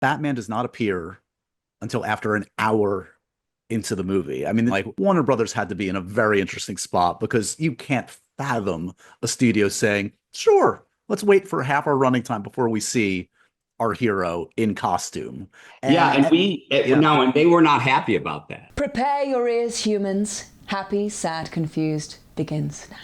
Batman does not appear until after an hour into the movie. I mean, like Warner Brothers had to be in a very interesting spot because you can't fathom a studio saying, sure, let's wait for half our running time before we see our hero in costume. Yeah, and Yeah. no, and they were not happy about that. Prepare your ears, humans. Happy, sad, confused begins now.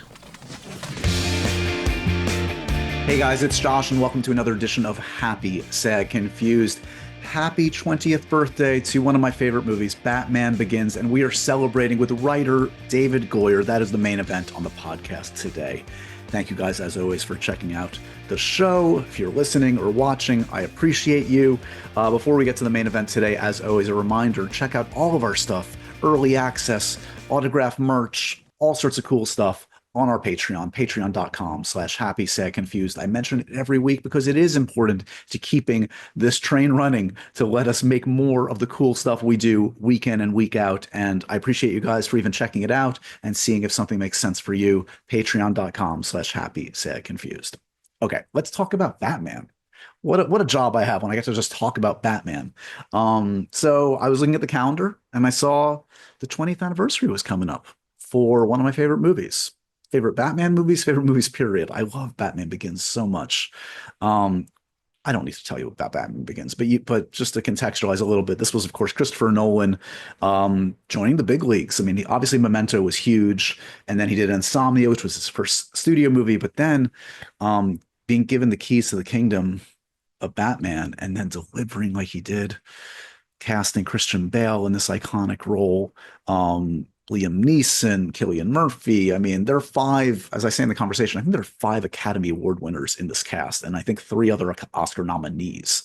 Hey guys, it's Josh, and welcome to another edition of Happy, Sad, Confused. Happy 20th birthday to one of my favorite movies, Batman Begins, and we are celebrating with writer David Goyer. That is the main event on the podcast today. Thank you guys, as always, for checking out the show. If you're listening or watching, I appreciate you. Before we get to the main event today, as always, a reminder, check out all of our stuff, early access, autograph merch, all sorts of cool stuff on our Patreon, patreon.com/happy, sad, confused. I mention it every week because it is important to keeping this train running, to let us make more of the cool stuff we do week in and week out. And I appreciate you guys for even checking it out and seeing if something makes sense for you. Patreon.com/happy, sad, confused. Okay, let's talk about Batman. What a job I have when I get to just talk about Batman. So I was looking at the calendar and I saw the 20th anniversary was coming up for one of my favorite movies. Favorite Batman movies, favorite movies, period. I love Batman Begins so much. Um, I don't need to tell you about Batman Begins, but just to contextualize a little bit, this was, of course, Christopher Nolan joining the big leagues. I mean, obviously Memento was huge, and then he did Insomnia, which was his first studio movie, but then being given the keys to the kingdom of Batman and then delivering like he did, casting Christian Bale in this iconic role. Liam Neeson, Cillian Murphy. I mean, there are five, as I say in the conversation, I think there are five Academy Award winners in this cast, and I think three other Oscar nominees.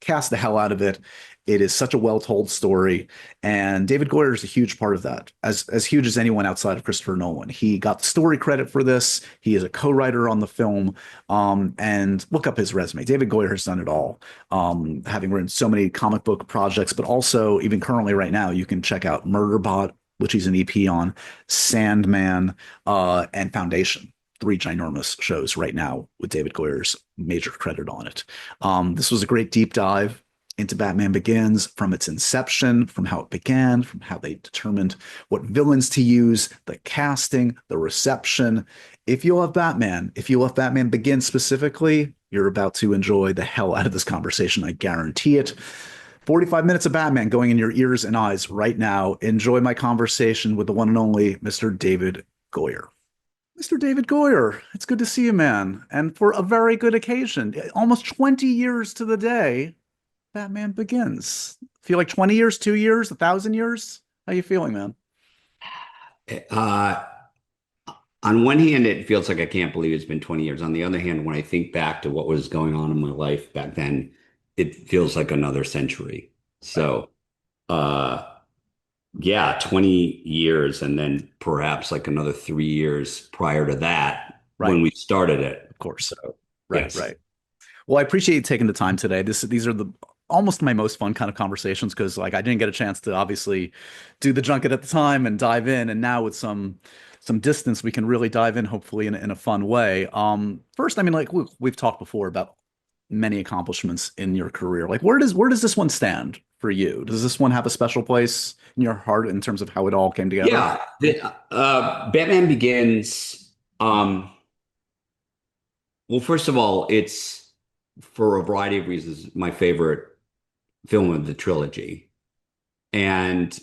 Cast the hell out of it. It is such a well-told story, and David Goyer is a huge part of that, as huge as anyone outside of Christopher Nolan. He got the story credit for this. He is a co-writer on the film, and look up his resume. David Goyer has done it all, having written so many comic book projects, but also even currently right now, you can check out Murderbot, which he's an EP on, Sandman, and Foundation. Three ginormous shows right now with David Goyer's major credit on it. This was a great deep dive into Batman Begins, from its inception, from how it began, from how they determined what villains to use, the casting, the reception. If you love Batman, if you love Batman Begins specifically, you're about to enjoy the hell out of this conversation. I guarantee it. 45 minutes of Batman going in your ears and eyes right now. Enjoy my conversation with the one and only Mr. David Goyer. Mr. David Goyer, it's good to see you, man. And for a very good occasion, almost 20 years to the day, Batman Begins. Feel like 20 years, 2 years, 1,000 years? How you feeling, man? Uh, on one hand, it feels like I can't believe it's been 20 years. On the other hand, when I think back to what was going on in my life back then, it feels like another century. Right. So, uh, yeah, 20 years and then perhaps like another 3 years prior to that Right. when we started it. Of course. So, Right, yes. right. Well, I appreciate you taking the time today. These are the almost my most fun kind of conversations because like I didn't get a chance to obviously do the junket at the time and dive in, and now with some distance we can really dive in, hopefully in a fun way. First, I mean, like we've talked before about many accomplishments in your career. Like where does this one stand for you? Does this one have a special place in your heart in terms of how it all came together? Yeah. Batman Begins. Well, first of all, it's for a variety of reasons my favorite film of the trilogy. And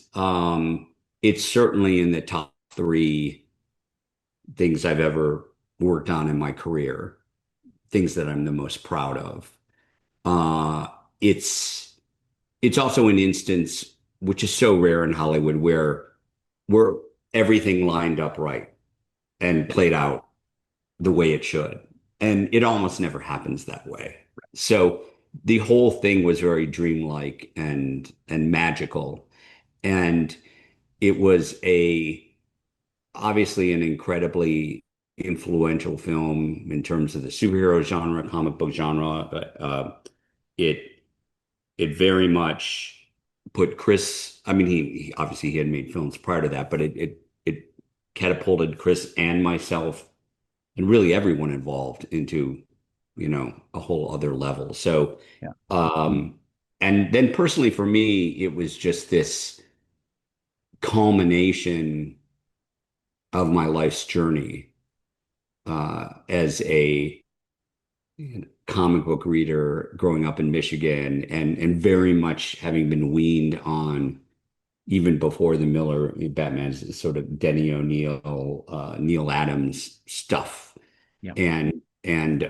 it's certainly in the top three things I've ever worked on in my career, things that I'm the most proud of. Uh, it's it's also an instance which is so rare in Hollywood where everything lined up right and played out the way it should. And it almost never happens that way. So the whole thing was very dreamlike and magical. And it was a obviously an incredibly influential film in terms of the superhero genre, comic book genre. But it it very much put Chris. I mean, he obviously he had made films prior to that, but it catapulted Chris and myself and really everyone involved into a whole other level. So Yeah. and then personally for me, it was just this culmination of my life's journey as a comic book reader growing up in Michigan and very much having been weaned on even before the Miller Batman's sort of Denny O'Neil, Neil Adams stuff. Yeah. And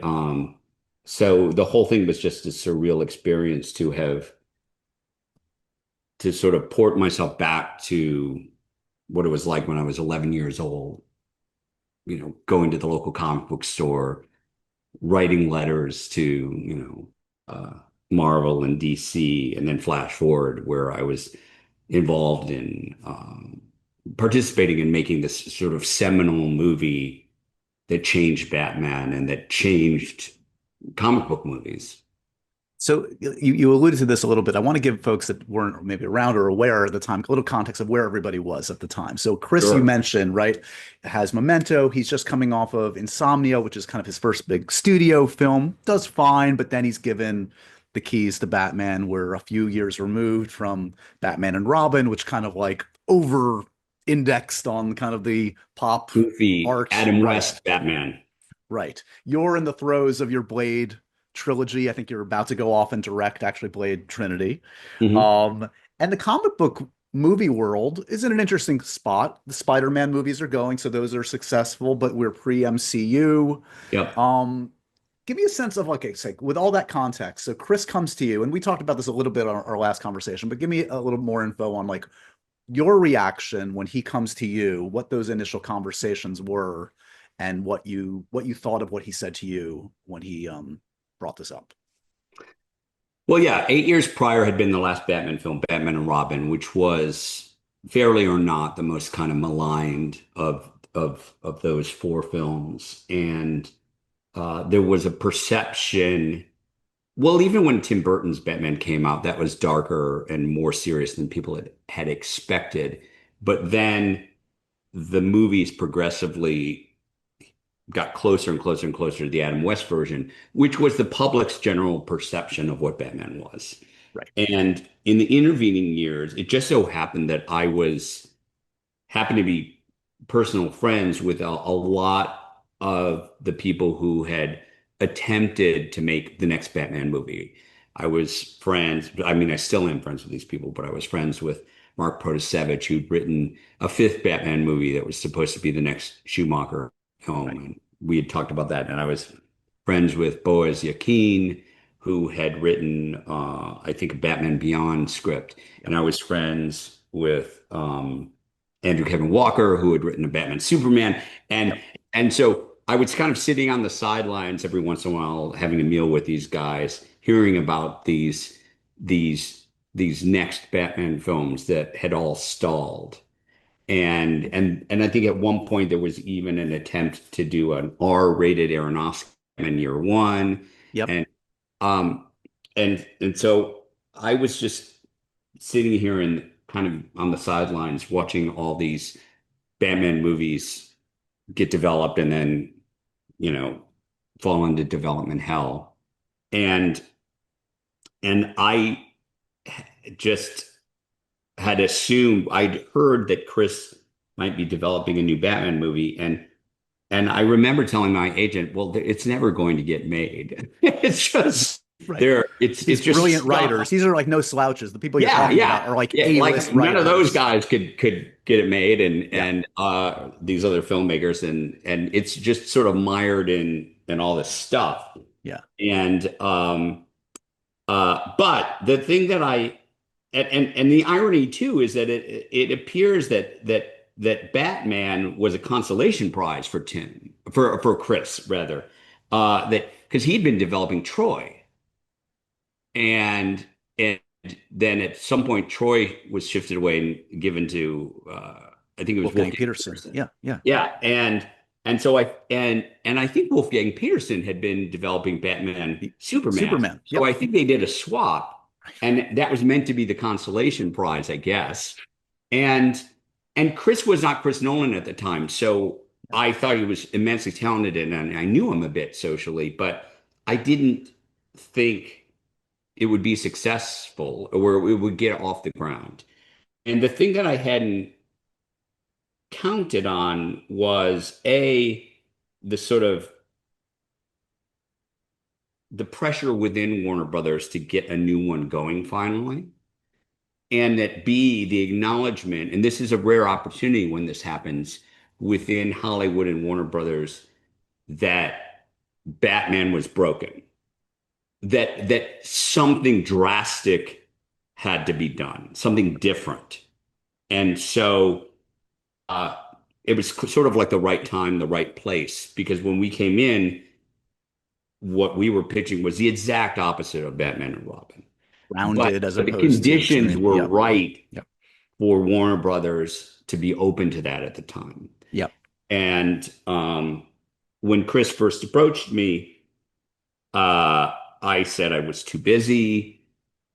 so the whole thing was just a surreal experience to have to sort of port myself back to what it was like when I was 11 years old, going to the local comic book store, writing letters to, Marvel and DC, and then flash forward where I was involved in participating in making this sort of seminal movie that changed Batman and that changed comic book movies. So you alluded to this a little bit. I want to give folks that weren't maybe around or aware at the time a little context of where everybody was at the time. So Chris, you Sure. mentioned, right, has Memento. He's just coming off of Insomnia, which is kind of his first big studio film. Does fine, but then he's given the keys to Batman. We're a few years removed from Batman and Robin, which kind of like over indexed on kind of the pop Goofy art. Adam Right. West Batman. Right. You're in the throes of your Blade trilogy. I think you're about to go off and direct actually Blade Trinity. Mhm. And the comic book movie world is in an interesting spot. The Spider-Man movies are going, so those are successful, but we're pre-MCU. Yep. Give me a sense of, like, say, with all that context. So Chris comes to you, and we talked about this a little bit on our last conversation, but give me a little more info on like your reaction when he comes to you, what those initial conversations were, and what you thought of what he said to you when he brought this up. Well, yeah, 8 years prior had been the last Batman film, Batman and Robin, which was fairly or not the most kind of maligned of those four films. And there was a perception, well, even when Tim Burton's Batman came out, that was darker and more serious than people had expected. But then the movies progressively got closer and closer and closer to the Adam West version, which was the public's general perception of what Batman was. Right. And in the intervening years, it just so happened that happened to be personal friends with a lot of the people who had attempted to make the next Batman movie. I was friends, I mean, I still am friends with these people, but I was friends with Mark Protasiewicz, who'd written a fifth Batman movie that was supposed to be the next Schumacher film. Right. And we had talked about that. And I was friends with Boaz Yakin, who had written, I think, a Batman Beyond script. And I was friends with Andrew Kevin Walker, who had written a Batman Superman. And Yep. and so I was kind of sitting on the sidelines every once in a while, having a meal with these guys, hearing about these these next Batman films that had all stalled. And I think at one point there was even an attempt to do an R-rated Aronofsky in year one. Yep. And um and so I was just sitting here and kind of on the sidelines watching all these Batman movies get developed and then, you know, fall into development hell. And I just had assumed I'd heard that Chris might be developing a new Batman movie, and I remember telling my agent, "Well, it's never going to get made. It's just Right. there. It's These just brilliant stuff." writers. These are like no slouches. The people you're Yeah, talking about yeah, are like yeah. A-list Like none of those writers. guys could get it made, and Yeah. these other filmmakers, and it's just sort of mired in all this stuff. Yeah. And but the thing that and the irony too is that it appears that Batman was a consolation prize for Chris rather, that because he'd been developing Troy, and then at some point Troy was shifted away and given to I think it was Wolfgang Wolfgang Peterson. Peterson. Yeah. Yeah. Yeah, and so I think Wolfgang Peterson had been developing Batman Superman. Superman. So Yep. I think they did a swap, and that was meant to be the consolation prize, I guess. And Chris was not Chris Nolan at the time, so I thought he was immensely talented, and I knew him a bit socially, but I didn't think it would be successful or it would get off the ground. And the thing that I hadn't counted on was the sort of the pressure within Warner Brothers to get a new one going finally. And that B, the acknowledgement, and this is a rare opportunity when this happens within Hollywood and Warner Brothers, that Batman was broken, that something drastic had to be done, something different. And so uh, it was sort of like the right time, the right place, because when we came in, what we were pitching was the exact opposite of Batman and Robin. Rounded as But the opposed to conditions extreme. were Yep. right Yep. for Warner Brothers to be open to that at the time. Yep. And when Chris first approached me, I said I was too busy,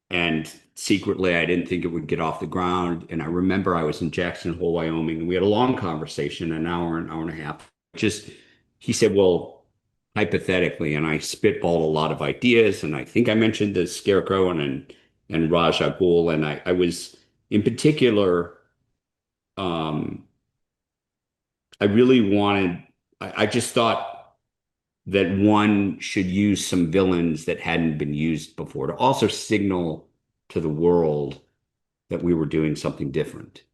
and secretly I didn't think it would get off the ground. And I remember I was in Jackson Hole, Wyoming, and we had a long conversation, an hour and a half. Just he said, well, hypothetically, and I spitballed a lot of ideas, and I think I mentioned the Scarecrow and Raj Al Ghul, and I was in particular, I really wanted, I just thought that one should use some villains that hadn't been used before to also signal to the world that we were doing something different.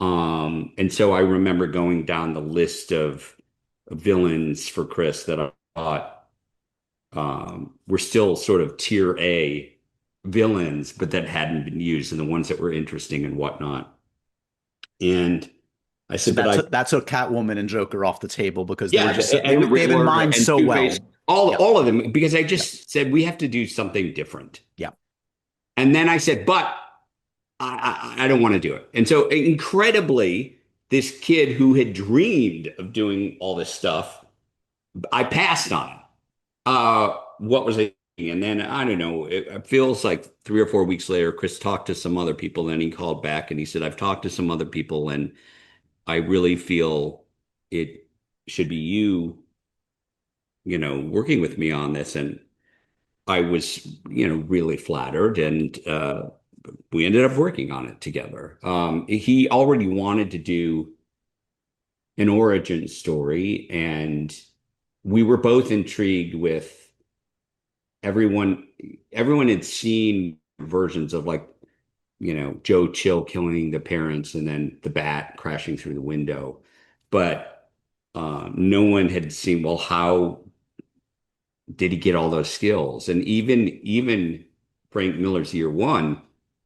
And so I remember going down the list of villains for Chris that I thought were still sort of tier A villains, but that hadn't been used, and the ones that were interesting and whatnot. And I So said, but that took Catwoman and Joker off the table because yeah, they were in mind so well. All of them, because I just said we have to do something different. Yeah. And then I said, but I don't want to do it. And so incredibly, this kid who had dreamed of doing all this stuff, I passed on it. What was it? And then I don't know, it feels like 3 or 4 weeks later, Chris talked to some other people. Then he called back and he said, I've talked to some other people, and I really feel it should be you, working with me on this. And I was, really flattered, and we ended up working on it together. He already wanted to do an origin story, and we were both intrigued with everyone. Everyone had seen versions of, like, Joe Chill killing the parents and then the bat crashing through the window. But no one had seen, well, how did he get all those skills? And even Frank Miller's Year One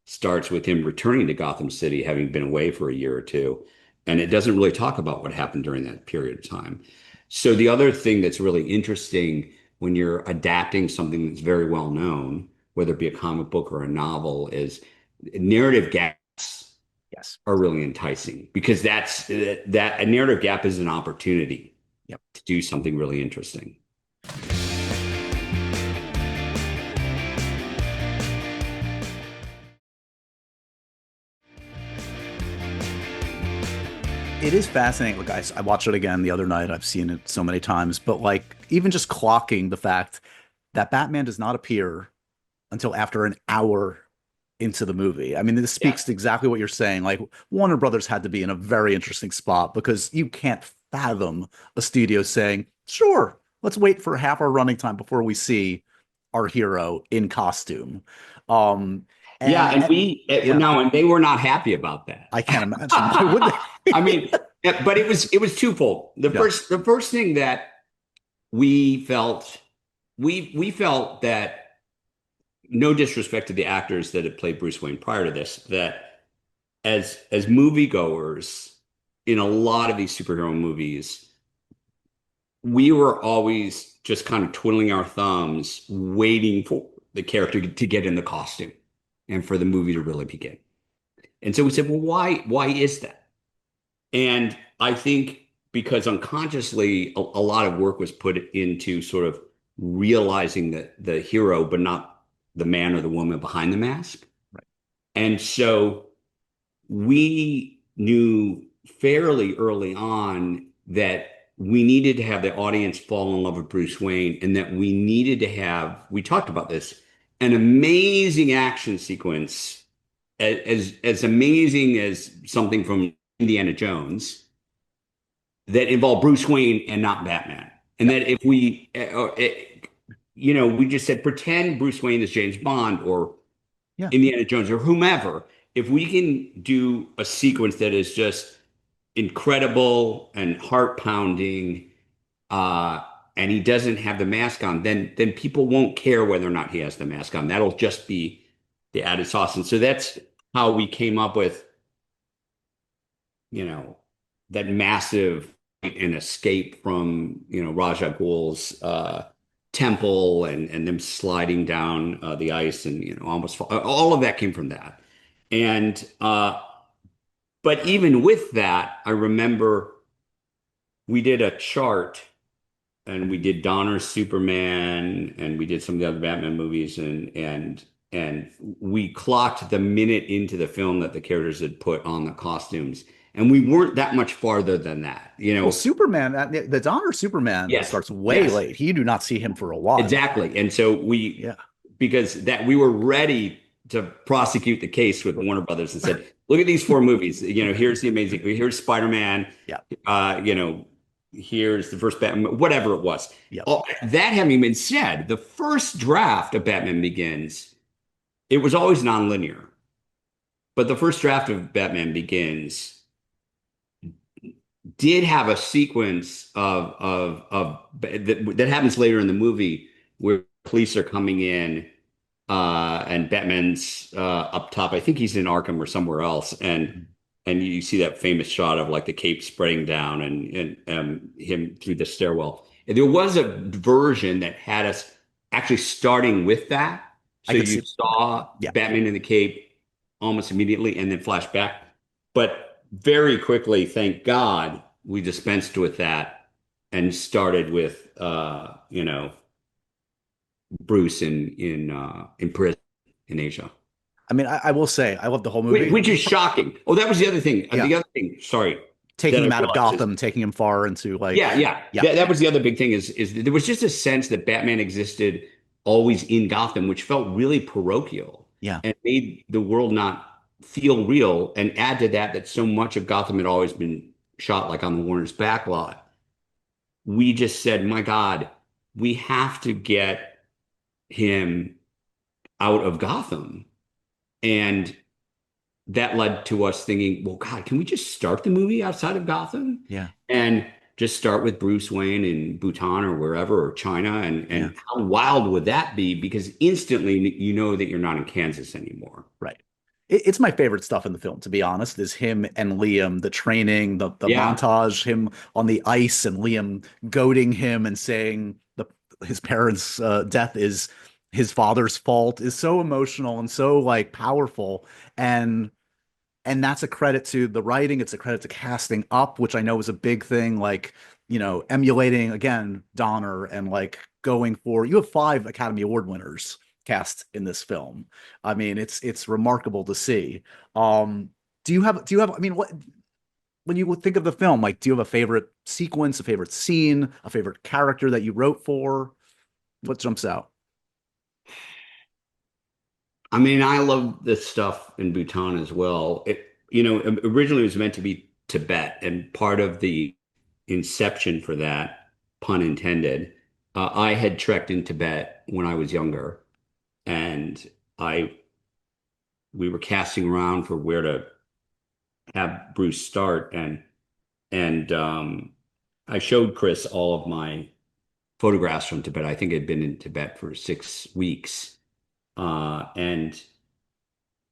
starts with him returning to Gotham City, having been away for a year or two. And it doesn't really talk about what happened during that period of time. So the other thing that's really interesting when you're adapting something that's very well known, whether it be a comic book or a novel, is narrative gaps. Yes. Are really enticing, because that a narrative gap is an opportunity. Yep. To do something really interesting. It is fascinating. Look, I watched it again the other night. I've seen it so many times, but like even just clocking the fact that Batman does not appear until after an hour into the movie. I mean, this speaks to exactly what you're saying. Like, Warner Brothers had to be in a very interesting spot, because you can't fathom a studio saying, sure, let's wait for half our running time before we see our hero in costume. And they were not happy about that. I can't imagine. Why would they? I mean, but it was twofold. The first thing that we felt that, no disrespect to the actors that had played Bruce Wayne prior to this, that as moviegoers in a lot of these superhero movies, we were always just kind of twiddling our thumbs, waiting for the character to get in the costume and for the movie to really begin. And so we said, well, why is that? And I think because unconsciously a lot of work was put into sort of realizing the hero, but not the man or the woman behind the mask. Right. And so we knew fairly early on that we needed to have the audience fall in love with Bruce Wayne, and that we needed to have, we talked about this, an amazing action sequence, as amazing as something from Indiana Jones that involved Bruce Wayne and not Batman. And that if we, we just said pretend Bruce Wayne is James Bond or Yeah. Indiana Jones or whomever, if we can do a sequence that is just incredible and heart pounding, and he doesn't have the mask on, then people won't care whether or not he has the mask on. That'll just be the added sauce. And so that's how we came up with, that massive and escape from, Raja Ghul's temple and them sliding down the ice and, almost all of that came from that. And but even with that, I remember we did a chart and we did Donner's Superman and we did some of the other Batman movies and we clocked the minute into the film that the characters had put on the costumes. And we weren't that much farther than that, Well, Superman, the Donner Superman Yes, starts way yes. late. You do not see him for a while. Exactly. And so Yeah. because that we were ready to prosecute the case with Warner Brothers and said, look at these 4 movies. Here's Spider-Man. Yeah. Here's the first Batman, whatever it was. Yeah. That having been said, the first draft of Batman Begins, it was always nonlinear. But the first draft of Batman Begins did have a sequence of that happens later in the movie where police are coming in and Batman's up top. I think he's in Arkham or somewhere else, and you see that famous shot of like the cape spreading down and him through the stairwell. And there was a version that had us actually starting with that, so you saw Batman in the cape almost immediately and then flash back, but very quickly, thank God, we dispensed with that and started with Bruce in prison in Asia. I mean, I will say I love the whole movie, Which is shocking. Oh, that was the other thing. Yeah. The other thing, sorry. Taking him out of Gotham, taking him far into like Yeah. That was the other big thing is there was just a sense that Batman existed always in Gotham, which felt really parochial. Yeah. And made the world not feel real. And add to that so much of Gotham had always been shot like on the Warner's backlot. We just said, my God, we have to get him out of Gotham. And that led to us thinking, well, God, can we just start the movie outside of Gotham? Yeah. And just start with Bruce Wayne in Bhutan or wherever, or China. And how wild would that be? Because instantly you know that you're not in Kansas anymore. Right. It's my favorite stuff in the film, to be honest, is him and Liam, the training, the montage, him on the ice and Liam goading him and saying his parents' death is his father's fault is so emotional and so like powerful. And that's a credit to the writing. It's a credit to casting up, which I know was a big thing, like, emulating again, Donner and like going for, you have 5 Academy Award winners cast in this film. I mean, it's remarkable to see. Do you have, I mean, what, when you think of the film, like, do you have a favorite sequence, a favorite scene, a favorite character that you wrote for? What jumps out? I mean, I love this stuff in Bhutan as well. Originally it was meant to be Tibet, and part of the inception for that, pun intended, I had trekked in Tibet when I was younger, and we were casting around for where to have Bruce start, and I showed Chris all of my photographs from Tibet. I think I'd been in Tibet for 6 weeks. And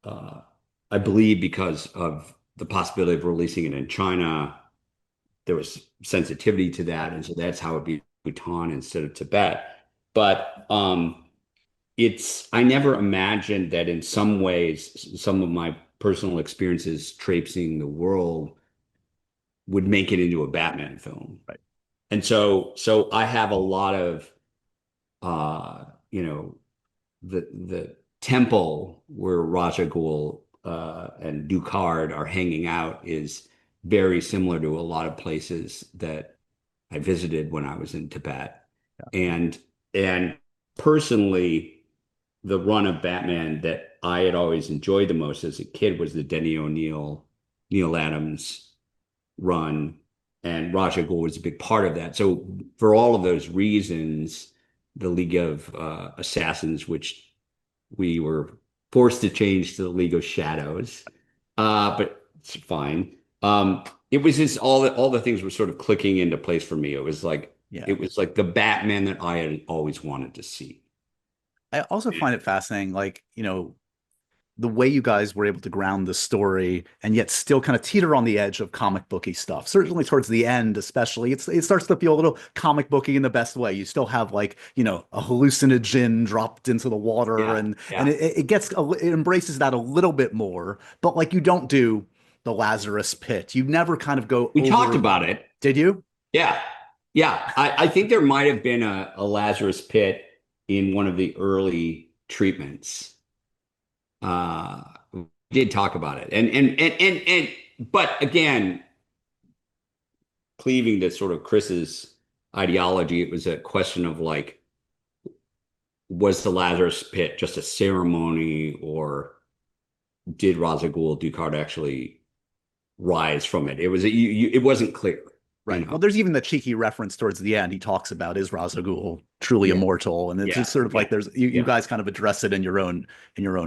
I believe because of the possibility of releasing it in China, there was sensitivity to that. And so that's how it'd be Bhutan instead of Tibet. But I never imagined that in some ways, some of my personal experiences traipsing the world would make it into a Batman film. Right. And so I have a lot of, the temple where Raja Ghul and Ducard are hanging out is very similar to a lot of places that I visited when I was in Tibet. Yeah. And personally, the run of Batman that I had always enjoyed the most as a kid was the Denny O'Neil, Neil Adams run, and Ra's al Ghul was a big part of that. So for all of those reasons, the League of Assassins, which we were forced to change to the League of Shadows, but it's fine. It was just all the things were sort of clicking into place for me. Yeah. It was like the Batman that I had always wanted to see. I also find it fascinating, like, the way you guys were able to ground the story and yet still kind of teeter on the edge of comic booky stuff. Certainly towards the end, especially, it starts to feel a little comic booky in the best way. You still have like, a hallucinogen dropped into the water, Yeah, and yeah. it embraces that a little bit more, but like you don't do the Lazarus Pit. You never kind of go We talked over. about it. Did you? Yeah. Yeah. I think there might have been a Lazarus Pit in one of the early treatments. We did talk about it. But again, cleaving to sort of Chris's ideology, it was a question of like, was the Lazarus Pit just a ceremony, or did Ra's al Ghul Dukat actually rise from it? It wasn't clear, you Right. Well, know. there's even the cheeky reference towards the end. He talks about, is Ra's al Ghul truly Yeah, immortal? And it's yeah, just sort of yeah, like you yeah. guys kind of address it in your own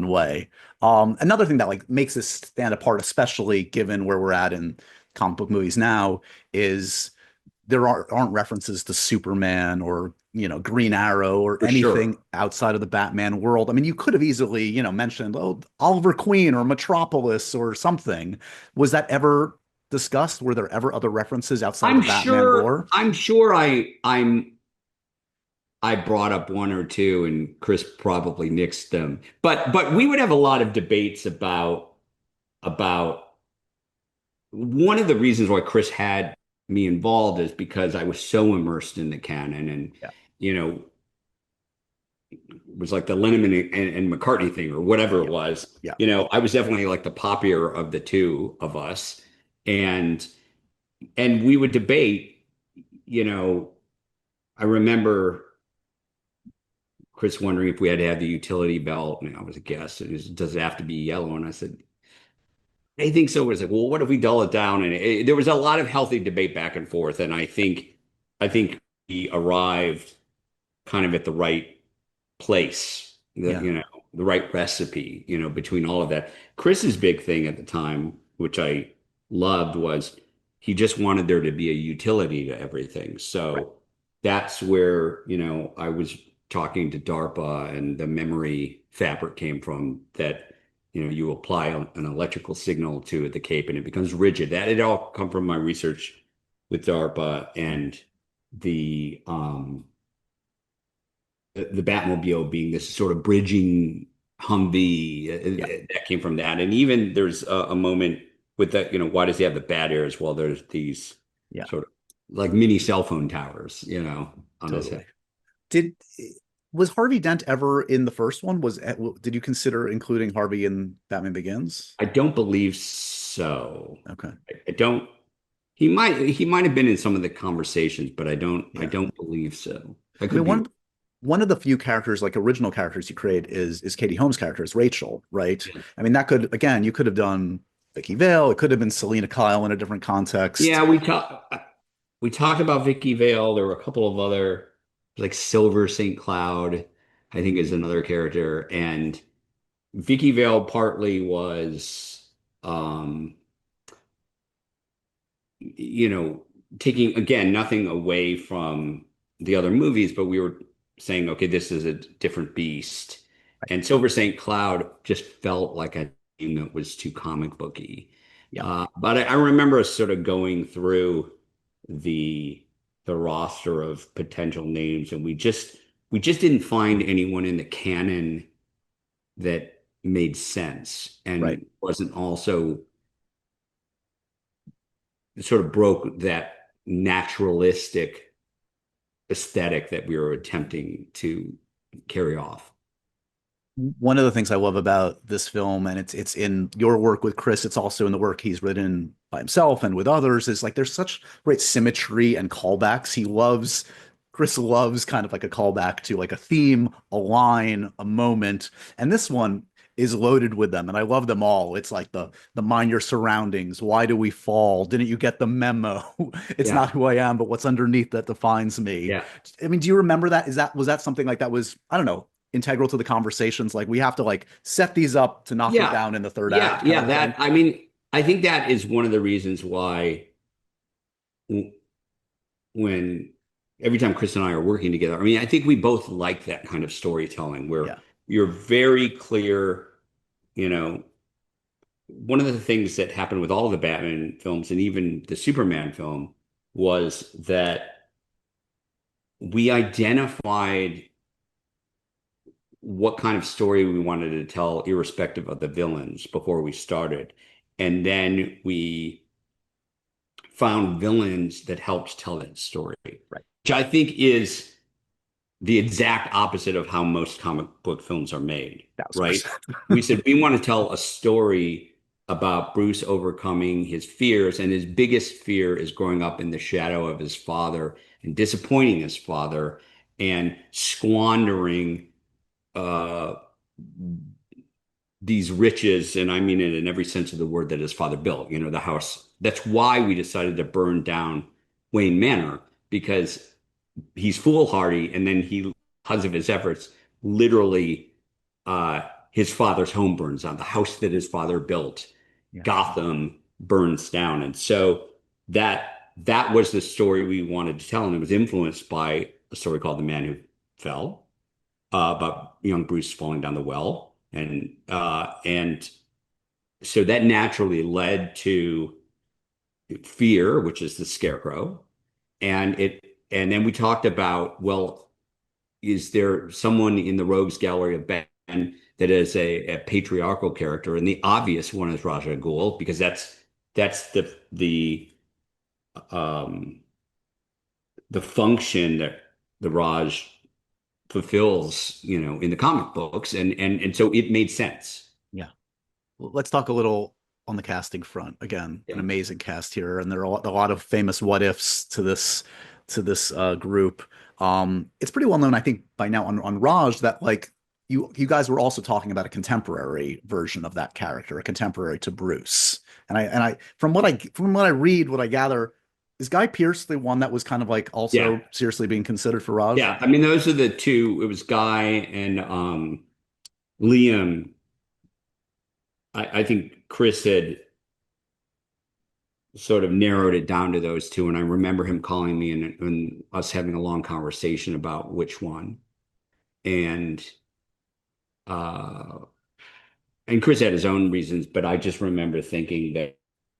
way. Another thing that like makes this stand apart, especially given where we're at in comic book movies now, is there aren't references to Superman or Green Arrow or For sure. anything outside of the Batman world. I mean, you could have easily mentioned, oh, Oliver Queen or Metropolis or something. Was that ever discussed? Were there ever other references outside of the Batman lore? I'm sure I brought up one or two and Chris probably nixed them. But we would have a lot of debates about one of the reasons why Chris had me involved is because I was so immersed in the canon, and Yeah, you know it was like the Lennon and McCartney thing or whatever it yeah, was. yeah. I was definitely like the poppier of the two of us, and we would debate. You know, I remember Chris wondering if we had to have the utility belt, and I was a guest. And he said, does it have to be yellow? And I said, I think so. It's like, well, what if we dull it down? And there was a lot of healthy debate back and forth, and I think we arrived kind of at the right place, Yeah. the right recipe, between all of that. Chris's big thing at the time, which I loved, was he just wanted there to be a utility to everything. Right. So that's where, I was talking to DARPA and the memory fabric came from that, you apply an electrical signal to the cape and it becomes rigid. That it all come from my research with DARPA and the um the Batmobile being this sort of bridging Humvee Yeah. that came from that. And even there's a moment with that, why does he have the bat ears? Well, there's these Yeah. sort of like mini cell phone towers, on his head. Totally. Did was Harvey Dent ever in the first one? Did you consider including Harvey in Batman Begins? I don't believe so. Okay. I don't. He might have been in some of the conversations, but I Yeah. don't believe so. I I mean, could be. one of the few characters, like original characters you create is Katie Holmes' character, is Rachel, right? I mean, that could, again, you could have done Vicky Vale, it could have been Selena Kyle in a different context. Yeah, we talked about Vicky Vale. There were a couple of other like Silver St. Cloud, I think is another character. And Vicky Vale partly was you know, taking again nothing away from the other movies, but we were saying, okay, this is a different beast. And Silver St. Cloud just felt like a name that was too comic booky. Yeah, But I remember us sort of going through the roster of potential names, and we just didn't find anyone in the canon that made sense right. and wasn't also sort of broke that naturalistic aesthetic that we were attempting to carry off. One of the things I love about this film, and it's in your work with Chris, it's also in the work he's written by himself and with others, is like there's such great symmetry and callbacks. He loves Chris loves kind of like a callback to like a theme, a line, a moment, and this one is loaded with them, and I love them all. It's like the mind your surroundings. Why do we fall? Didn't you get the memo? It's Yeah. not who I am, but what's underneath that defines me. Yeah. I mean, do you remember that? Was that something like that was, I don't know, integral to the conversations? Like we have to like set these up to knock them Yeah. down in the third Yeah. act kind Yeah. of thing. That, I mean, I think that is one of the reasons why w- when every time Chris and I are working together, I mean, I think we both like that kind of storytelling where Yeah. you're very clear, you know, one of the things that happened with all the Batman films and even the Superman film was that we identified what kind of story we wanted to tell, irrespective of the villains, before we started. And then we found villains that helped tell that story, Right. which I think is the exact opposite of how most comic book films are made, right? 1000%. We said we want to tell a story about Bruce overcoming his fears, and his biggest fear is growing up in the shadow of his father and disappointing his father and squandering uh, these riches, and I mean it in every sense of the word, that his father built, the house. That's why we decided to burn down Wayne Manor, because he's foolhardy, and then he, because of his efforts, literally his father's home burns down. The house that his father built, Yeah. Gotham, burns down. And so that was the story we wanted to tell, and it was influenced by a story called The Man Who Fell, about young Bruce falling down the well, and so that naturally led to Fear, which is the Scarecrow, and then we talked about, well, is there someone in the Rogues Gallery of Batman that is a patriarchal character? And the obvious one is Ra's al Ghul, because that's um the function that the Raj fulfills, in the comic books, and so it made sense. Yeah. Well, let's talk a little on the casting front. Again, an Yeah. amazing cast here, and there are a lot of famous what ifs to this group. It's pretty well known, I think, by now on Raj that like you guys were also talking about a contemporary version of that character, a contemporary to Bruce. And I from what I read, what I gather, is Guy Pearce the one that was kind of like Yeah. also seriously being considered for Raj? Yeah. I mean, those are the two. It was Guy and Liam. I think Chris had sort of narrowed it down to those two. And I remember him calling me and us having a long conversation about which one. And uh and Chris had his own reasons, but I just remember thinking that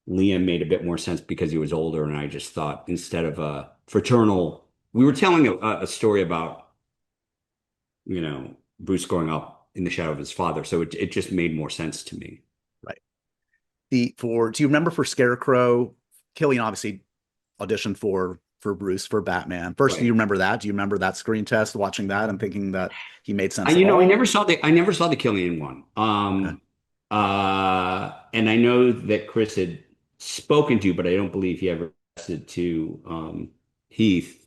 Liam made a bit more sense because he was older. And I just thought, instead of a fraternal, we were telling a story about, Bruce growing up in the shadow of his father. So it just made more sense to me. Right. Do you remember for Scarecrow, Killian obviously auditioned for Bruce for Batman. First, do you Right. remember that? Do you remember that screen test, watching that and thinking that he made I, sense at you know, all? I never saw the Killian one. Okay. And I know that Chris had spoken to, but I don't believe he ever said to Heath.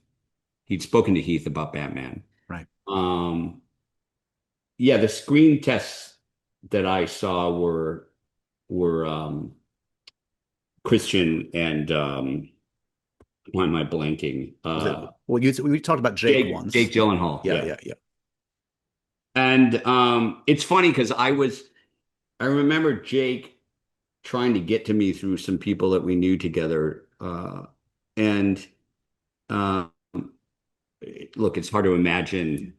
He'd spoken to Heath about Batman. Right. Um, yeah, the screen tests that I saw were Christian and why am I blanking? Was it well we talked about Jake Jake once. Gyllenhaal. Yeah, Yeah. yeah, yeah. And it's funny because I remember Jake trying to get to me through some people that we knew together. And um, look, it's hard to imagine.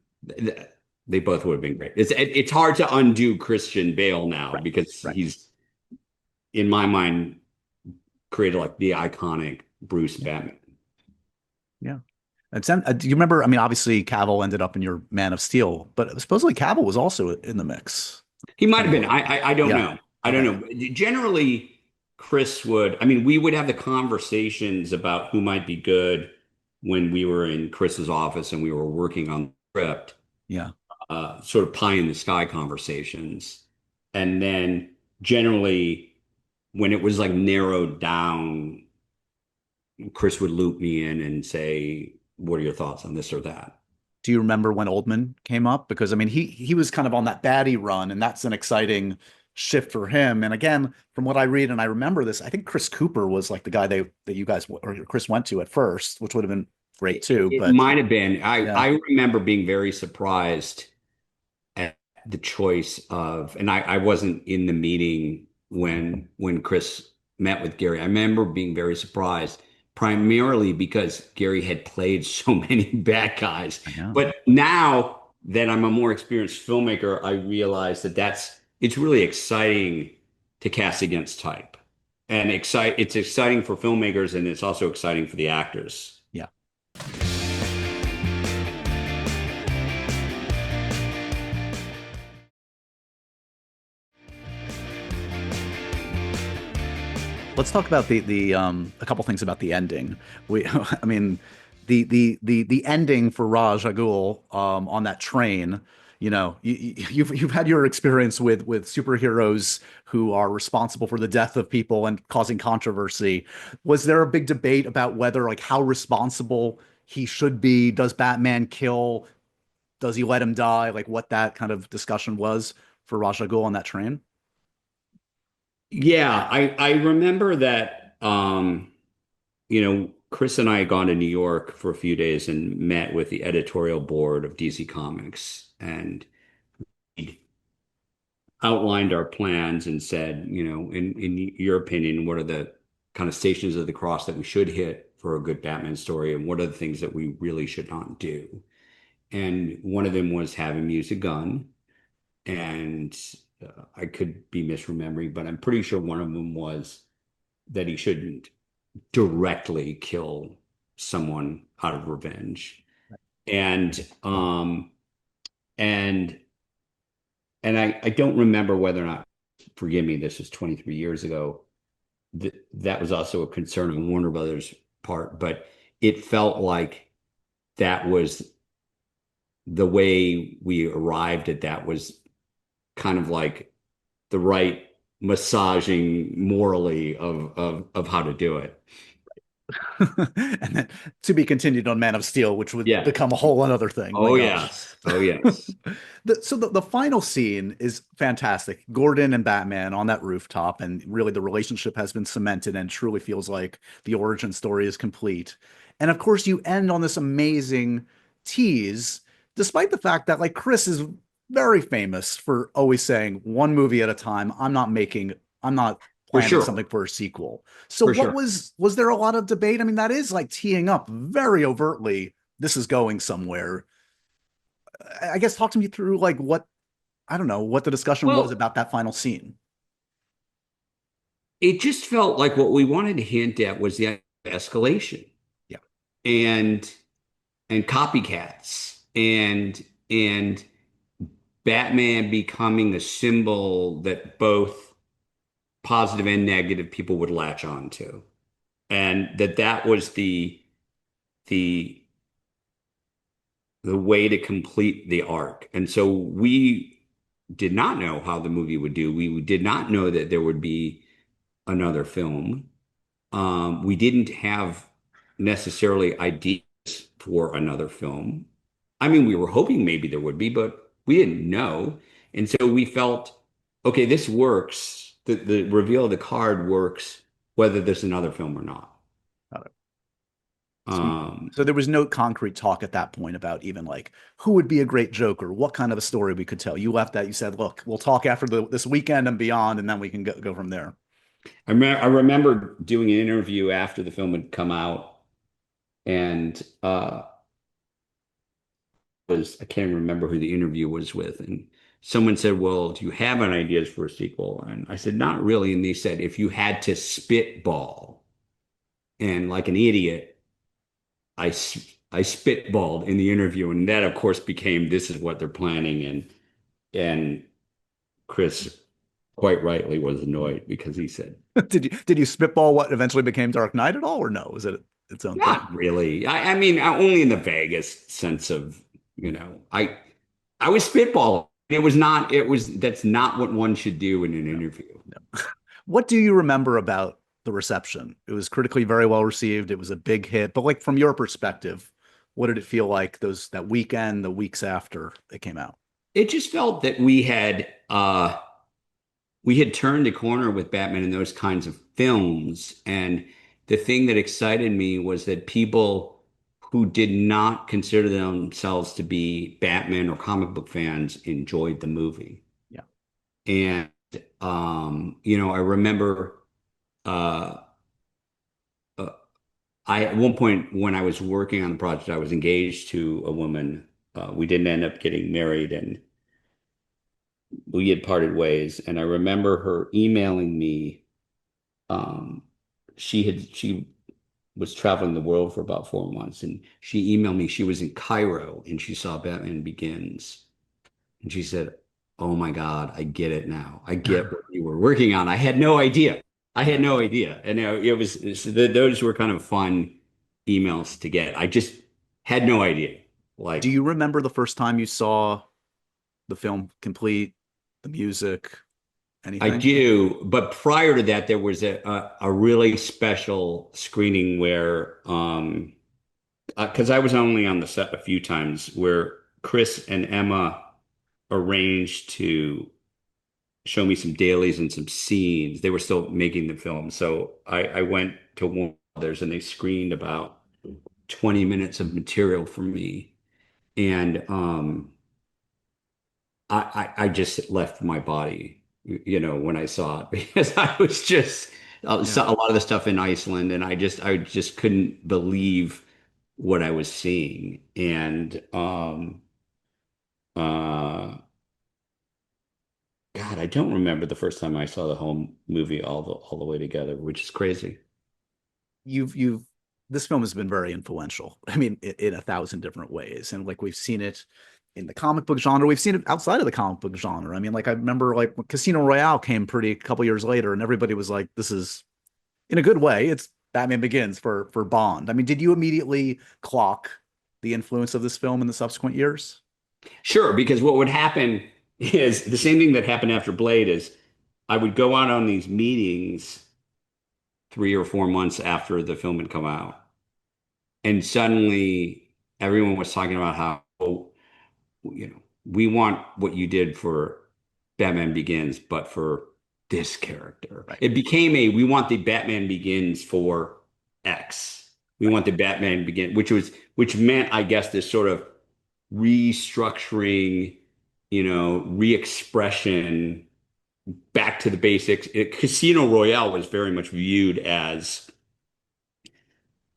They both would have been great. It's hard to undo Christian Bale now, Right. because Right. he's, in my mind, created like the iconic Bruce Batman. Yeah. Do you remember? I mean, obviously Cavill ended up in your Man of Steel, but supposedly Cavill was also in the mix. He might Kind have of been. a, I don't yeah. know. I don't Okay. know. Generally, Chris would. I mean, we would have the conversations about who might be good when we were in Chris's office and we were working on the script, Yeah. sort of pie in the sky conversations. And then generally, when it was like narrowed down, Chris would loop me in and say, what are your thoughts on this or that? Do you remember when Oldman came up? Because I mean, he was kind of on that baddie run, and that's an exciting shift for him. And again, from what I read and I remember this, I think Chris Cooper was like the guy that you guys or Chris went to at first, which would have been great too. It But might have been. yeah, I remember being very surprised at the choice of, and I wasn't in the meeting when Chris met with Gary. I remember being very surprised, primarily because Gary had played so many bad guys. I know. But now that I'm a more experienced filmmaker, I realize that it's really exciting to cast against type. And it's exciting for filmmakers and it's also exciting for the actors. Yeah. Let's talk about the a couple things about the ending. I mean, the ending for Raj Agul on that train. You know, you've had your experience with superheroes who are responsible for the death of people and causing controversy. Was there a big debate about whether like how responsible he should be? Does Batman kill? Does he let him die? Like what that kind of discussion was for Raj Agul on that train? Yeah, I remember that Chris and I had gone to New York for a few days and met with the editorial board of DC Comics and outlined our plans and said, in your opinion, what are the kind of stations of the cross that we should hit for a good Batman story, and what are the things that we really should not do? And one of them was have him use a gun, and I could be misremembering, but I'm pretty sure one of them was that he shouldn't directly kill someone out of revenge. And and I don't remember whether or not, forgive me, this was 23 years ago. That was also a concern on Warner Brothers' part, but it felt like that was the way we arrived at that was kind of like the right massaging morally of how to do it. And then to be continued on Man of Steel, which would Yeah. become a whole another thing. My Oh gosh. yes. Oh yes. So the final scene is fantastic. Gordon and Batman on that rooftop, and really the relationship has been cemented and truly feels like the origin story is complete. And of course, you end on this amazing tease, despite the fact that like Chris is very famous for always saying one movie at a time. I'm not For planning sure. something for a sequel. So For what sure. was there a lot of debate? I mean, that is like teeing up very overtly. This is going somewhere. I guess talk to me through like what I don't know what the discussion was Well, about that final scene. it just felt like what we wanted to hint at was the escalation Yeah. and copycats and Batman becoming a symbol that both positive and negative people would latch on to. And that was the the way to complete the arc. And so we did not know how the movie would do. We did not know that there would be another film. We didn't have necessarily ideas for another film. I mean, we were hoping maybe there would be, but we didn't know. And so we felt, okay, this works. The reveal of the card works, whether there's another film or not. Got it. So, Um, so there was no concrete talk at that point about even like who would be a great Joker, what kind of a story we could tell. You left that. You said, "Look, we'll talk after this weekend and beyond, and then we can go from there." I remember doing an interview after the film had come out, and I can't remember who the interview was with, and someone said, "Well, do you have any ideas for a sequel?" And I said, "Not really." And they said, "If you had to spitball," and like an idiot, I spitballed in the interview, and that, of course, became this is what they're planning, and Chris quite rightly was annoyed because he said, Did you spitball what eventually became Dark Knight at all, or no? Was it its own thing? not really. I mean, only in the vaguest sense of, I was spitballing. That's not what one should do in an No, interview. no. What do you remember about the reception? It was critically very well received. It was a big hit, but like from your perspective, What did it feel like that weekend, the weeks after it came out? It just felt that we had turned a corner with Batman and those kinds of films. And the thing that excited me was that people who did not consider themselves to be Batman or comic book fans enjoyed the movie. Yeah. And I remember uh, uh, I at one point when I was working on the project, I was engaged to a woman. We didn't end up getting married, and we had parted ways. And I remember her emailing me. Um, she was traveling the world for about 4 months, and she emailed me. She was in Cairo and she saw Batman Begins, and she said, "Oh my God, I get it now. I get what you were working on. I had no idea. I had no idea." And those were kind of fun emails to get. I just had no idea. Do Like you remember the first time you saw the film complete, the music, I anything? do, but prior to that, there was a really special screening where because I was only on the set a few times, where Chris and Emma arranged to show me some dailies and some scenes. They were still making the film. So I went to Warner Brothers and they screened about 20 minutes of material for me. And I just left my body, when I saw it because I was just Yeah. a lot of the stuff in Iceland, and I just couldn't believe what I was seeing. And uh, God, I don't remember the first time I saw the whole movie all the way together, which is crazy. You've this film has been very influential. I mean, in a thousand different ways. And like we've seen it in the comic book genre, we've seen it outside of the comic book genre. I mean, like I remember like when Casino Royale came pretty a couple years later, and everybody was like, this is in a good way, it's Batman Begins for Bond. I mean, did you immediately clock the influence of this film in the subsequent years? Sure, because what would happen is the same thing that happened after Blade is I would go out on these meetings 3 or 4 months after the film had come out. And suddenly everyone was talking about how, oh, we want what you did for Batman Begins, but for this character. Right, It became we want the Batman Begins for X. We right. want the Batman Begin, which meant, I guess, this sort of restructuring, re-expression back to the basics. Casino Royale was very much viewed as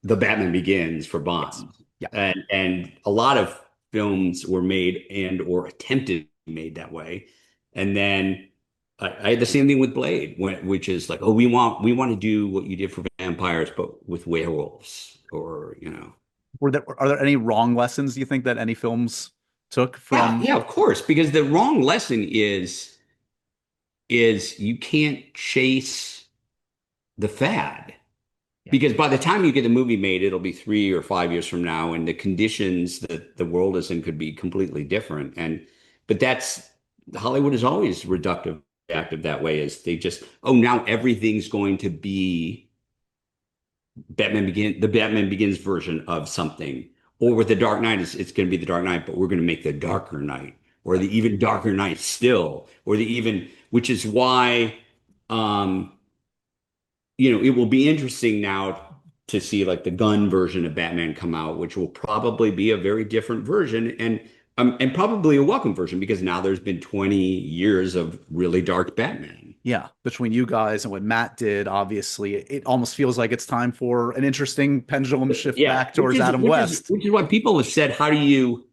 the Batman Begins for Yes. Bond, Yeah. and a lot of films were made and or attempted to be made that way, and then I had the same thing with Blade, which is like, oh, we want to do what you did for vampires, but with werewolves, or. Are there any wrong lessons you think that any films took Yeah, from? yeah, of course, because the wrong lesson is you can't chase the fad. Yeah, Because by the time you get the movie made, it'll be 3 or 5 years from now, and the conditions that the world is in could be completely different. But that's Hollywood is always reactive that way. Is they just, oh, now everything's going to be the Batman Begins version of something, or with the Dark Knight, it's going to be the Dark Knight, but we're going to make the Darker Knight, or right. the even Darker Knight still, which is why. Um, it will be interesting now to see like the gun version of Batman come out, which will probably be a very different version and probably a welcome version because now there's been 20 years of really dark Batman. Yeah, between you guys and what Matt did, obviously, it almost feels like it's time for an interesting pendulum shift Yeah, back towards Adam which is West. which is why people have said, how are you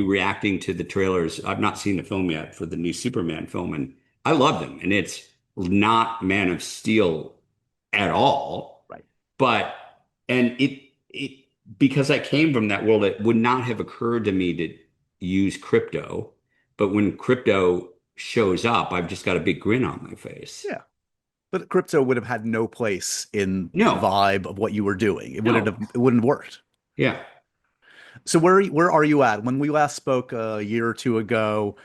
reacting to the trailers? I've not seen the film yet for the new Superman film, and I love them, and it's not Man of Steel at all. Right. But and it because I came from that world, it would not have occurred to me to use crypto. But when crypto shows up, I've just got a big grin on my face. Yeah. But crypto would have had no place in the No, vibe of what you were doing. no, It wouldn't have worked. yeah. So where are you at? When we last spoke a year or two ago,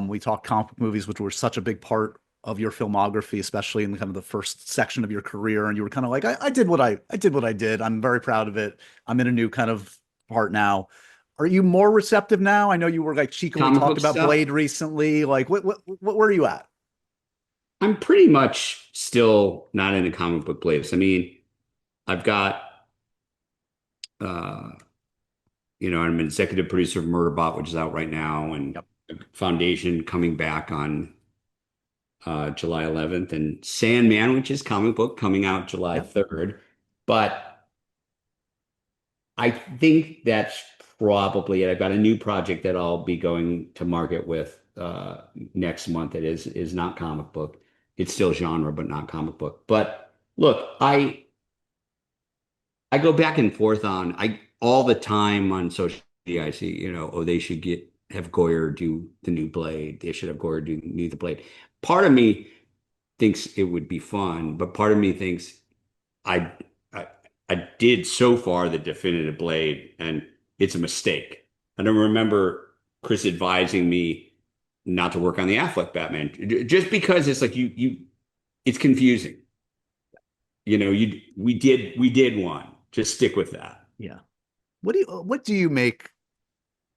we talked comic book movies, which were such a big part of your filmography, especially in kind of the first section of your career. And you were kind of like, I did what I did. I'm very proud of it. I'm in a new kind of part now. Are you more receptive now? I know you were like cheekily Comic talked book about stuff. Blade recently. Like, where are you at? I'm pretty much still not in a comic book place. I mean, I've got, uh, I'm an executive producer of Murderbot, which is out right now, and Yep. Foundation coming back on July 11th, and Sandman, which is comic book, coming out July Yep. 3rd. But I think that's probably it. I've got a new project that I'll be going to market with next month. It is not comic book. It's still genre, but not comic book. But look, I go back and forth on I all the time on social media. I see, oh, they should have Goyer do the new Blade. They should have Goyer do the Blade. Part of me thinks it would be fun, but part of me thinks I I, I did so far the definitive Blade, and it's a mistake. I don't remember Chris advising me not to work on the Affleck Batman just because it's like it's confusing. We did one. Just stick with that. Yeah. What do you make?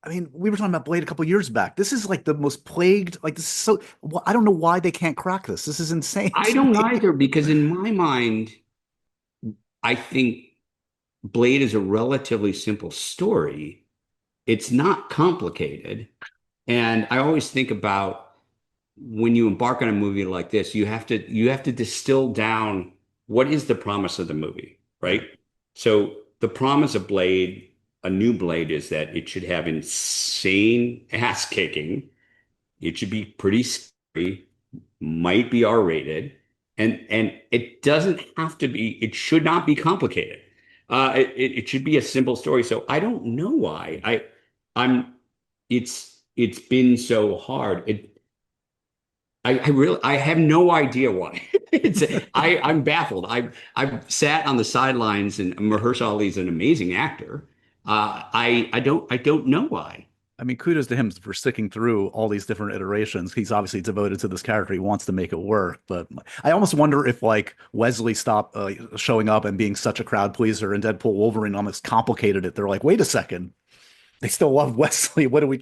I mean, we were talking about Blade a couple years back. This is like the most plagued. Like this is so. I don't know why they can't crack this. This is insane I to don't me. either because in my mind, I think Blade is a relatively simple story. It's not complicated. And I always think about when you embark on a movie like this, you have to distill down what is the promise of the movie, right? So the promise of Blade, a new Blade, is that it should have insane ass kicking. It should be pretty scary, might be R-rated, and it doesn't have to be. It should not be complicated. It should be a simple story. So I don't know why I'm. It's been so hard. I have no idea why. I'm baffled. I've sat on the sidelines, and Mahershala Ali is an amazing actor. I don't know why. I mean, kudos to him for sticking through all these different iterations. He's obviously devoted to this character. He wants to make it work. But I almost wonder if like Wesley stopped showing up and being such a crowd pleaser, and Deadpool Wolverine almost complicated it. They're like, wait a second, they still love Wesley. What do we?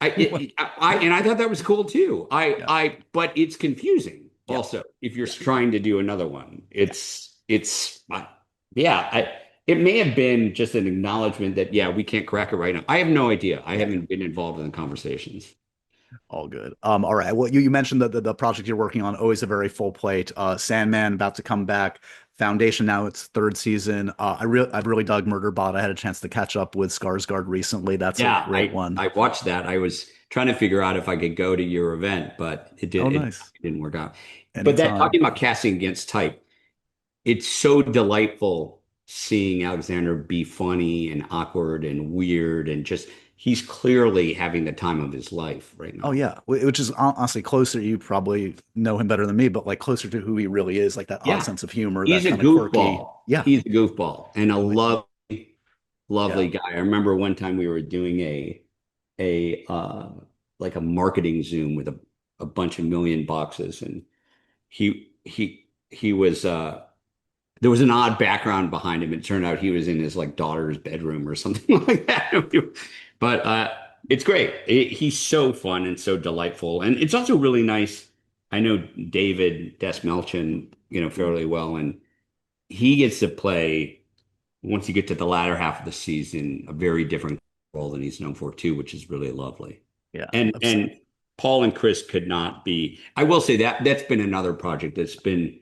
And I thought that was cool too. Yeah. But it's confusing Yeah. also if you're trying to do another one. Yeah. It may have been just an acknowledgement that, yeah, we can't crack it right now. I have no idea. I haven't been involved in the conversations. All good. All right. Well, you mentioned that the project you're working on, always a very full plate. Sandman about to come back. Foundation now its third season. I've really dug Murderbot. I had a chance to catch up with Skarsgård recently. That's a great one. I watched that. I was trying to figure out if I could go to your event, but it Nice. didn't work out. Anytime. But that talking about casting against type, it's so delightful seeing Alexander be funny and awkward and weird and just he's clearly having the time of his life right now. Oh yeah, which is honestly closer. You probably know him better than me, but like closer to who he really is, like that odd sense of humor. He's that a kind of quirky. goofball. Yeah, he's a goofball and a lovely guy. I remember one time we were doing a like a marketing Zoom with a bunch of million boxes, and he was there was an odd background behind him. It turned out he was in his like daughter's bedroom or something like that. But it's great. He's so fun and so delightful, and it's also really nice. I know David Desmelchin, fairly well, and he gets to play once you get to the latter half of the season a very different role than he's known for too, which is really lovely. Yeah, and Paul and Chris could not be. I will say that's been another project that's been.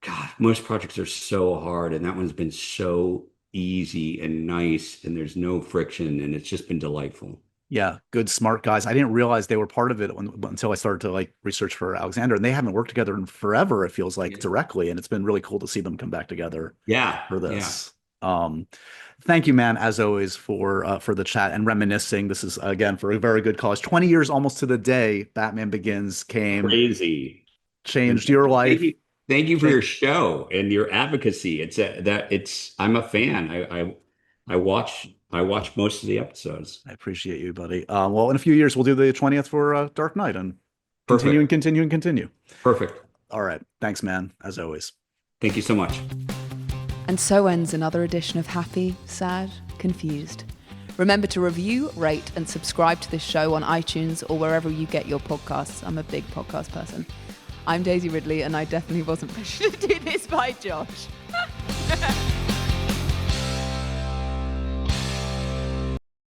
God, most projects are so hard, and that one's been so easy and nice, and there's no friction, and it's just been delightful. Yeah, good, smart guys. I didn't realize they were part of it until I started to like research for Alexander, and they haven't worked together in forever. It feels like directly, and it's been really cool to see them come back together. For this. Thank you, man, as always, for the chat and reminiscing. This is again for a very good cause. 20 years almost to the day Batman Begins came. Crazy. Changed your life. Thank you for your show and your advocacy. I'm a fan. I watch most of the episodes. I appreciate you, buddy. Well, in a few years we'll do the 20th for Dark Knight and continue. Perfect. All right. Thanks, man, as always. Thank you so much. And so ends another edition of Happy, Sad, Confused. Remember to review, rate, and subscribe to this show on iTunes or wherever you get your podcasts. I'm a big podcast person. I'm Daisy Ridley, and I definitely wasn't pushed to do this by Josh.